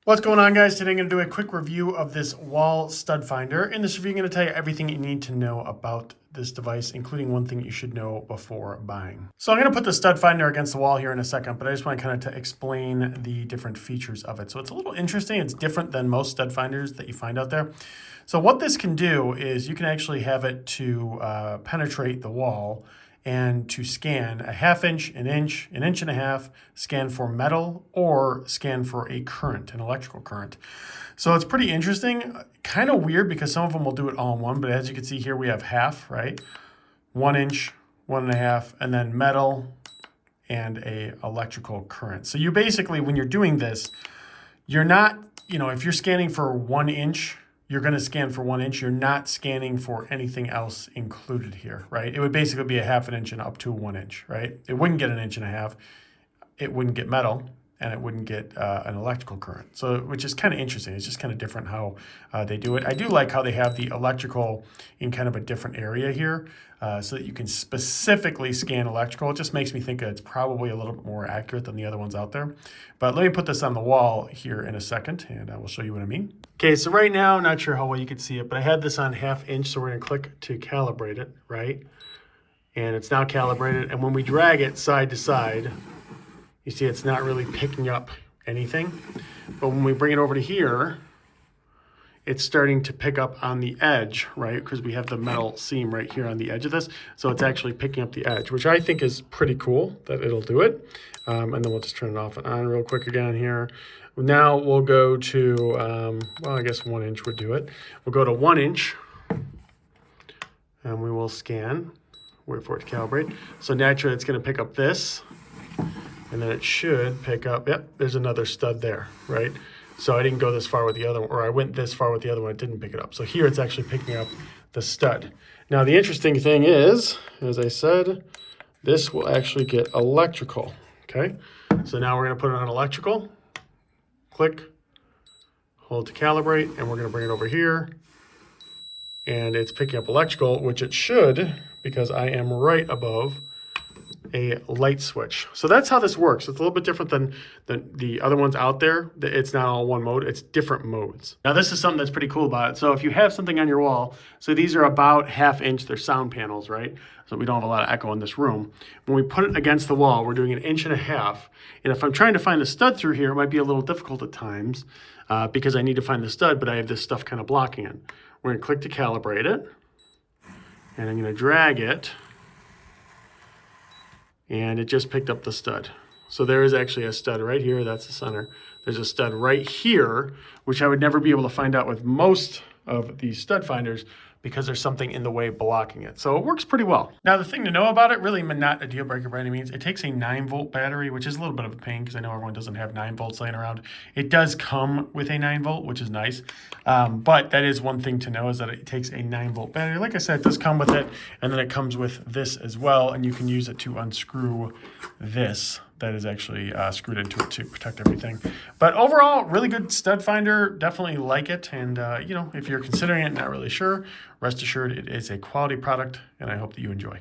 What's going on, guys? Today I'm going to do a quick review of this wall stud finder. In this review, I'm going to tell you everything you need to know about this device, including one thing you should know before buying. So I'm going to put the stud finder against the wall here in a second, but I just want to kind of explain the different features of it. So it's a little interesting. It's different than most stud finders that you find out there. So what this can do is you can actually have it to penetrate the wall and to scan a ½ inch, an inch and a half, scan for metal or scan for a current, an electrical current. So it's pretty interesting, kind of weird because some of them will do it all in one, but as you can see here, we have half, right? 1 inch, 1.5, and then metal and a electrical current. So you basically, when you're doing this, you're not, if you're scanning for 1 inch, you're going to scan for 1 inch. You're not scanning for anything else included here, right? It would basically be a ½ inch and up to 1 inch, right? It wouldn't get an inch and a half. It wouldn't get metal, and it wouldn't get an electrical current. So, which is kind of interesting. It's just kind of different how they do it. I do like how they have the electrical in kind of a different area here so that you can specifically scan electrical. It just makes me think that it's probably a little bit more accurate than the other ones out there. But let me put this on the wall here in a second, and I will show you what I mean. Okay, so right now, I'm not sure how well you can see it, but I had this on ½ inch, so we're going to click to calibrate it, right? And it's now calibrated, and when we drag it side to side, you see it's not really picking up anything. But when we bring it over to here, it's starting to pick up on the edge, right? Because we have the metal seam right here on the edge of this. So it's actually picking up the edge, which I think is pretty cool that it'll do it. And then we'll just turn it off and on real quick again here. Now we'll go to, well, I guess 1 inch would do it. We'll go to 1 inch and we will scan, wait for it to calibrate. So naturally it's gonna pick up this, and then it should pick up, yep, there's another stud there, right? So I didn't go this far with the other one, or I went this far with the other one, it didn't pick it up. So here it's actually picking up the stud. Now the interesting thing is, as I said, this will actually get electrical, okay? So now we're gonna put it on electrical, click, hold to calibrate, and we're gonna bring it over here, and it's picking up electrical, which it should, because I am right above a light switch. So that's how this works. It's a little bit different than the other ones out there. It's not all one mode, it's different modes. Now this is something that's pretty cool about it. So if you have something on your wall, so these are about ½ inch, they're sound panels, right? So we don't have a lot of echo in this room. When we put it against the wall, we're doing 1.5 inches. And if I'm trying to find the stud through here, it might be a little difficult at times because I need to find the stud, but I have this stuff kind of blocking it. We're gonna click to calibrate it, and I'm gonna drag it, and it just picked up the stud. So there is actually a stud right here, that's the center. There's a stud right here, which I would never be able to find out with most of these stud finders because there's something in the way blocking it. So it works pretty well. Now the thing to know about it, really not a deal breaker by any means, it takes a 9-volt battery, which is a little bit of a pain because I know everyone doesn't have 9 volts laying around. It does come with a 9-volt, which is nice. But that is one thing to know, is that it takes a 9-volt battery. Like I said, it does come with it, and then it comes with this as well, and you can use it to unscrew this that is actually screwed into it to protect everything. But overall, really good stud finder. Definitely like it. And, if you're considering it, not really sure, rest assured it is a quality product, and I hope that you enjoy.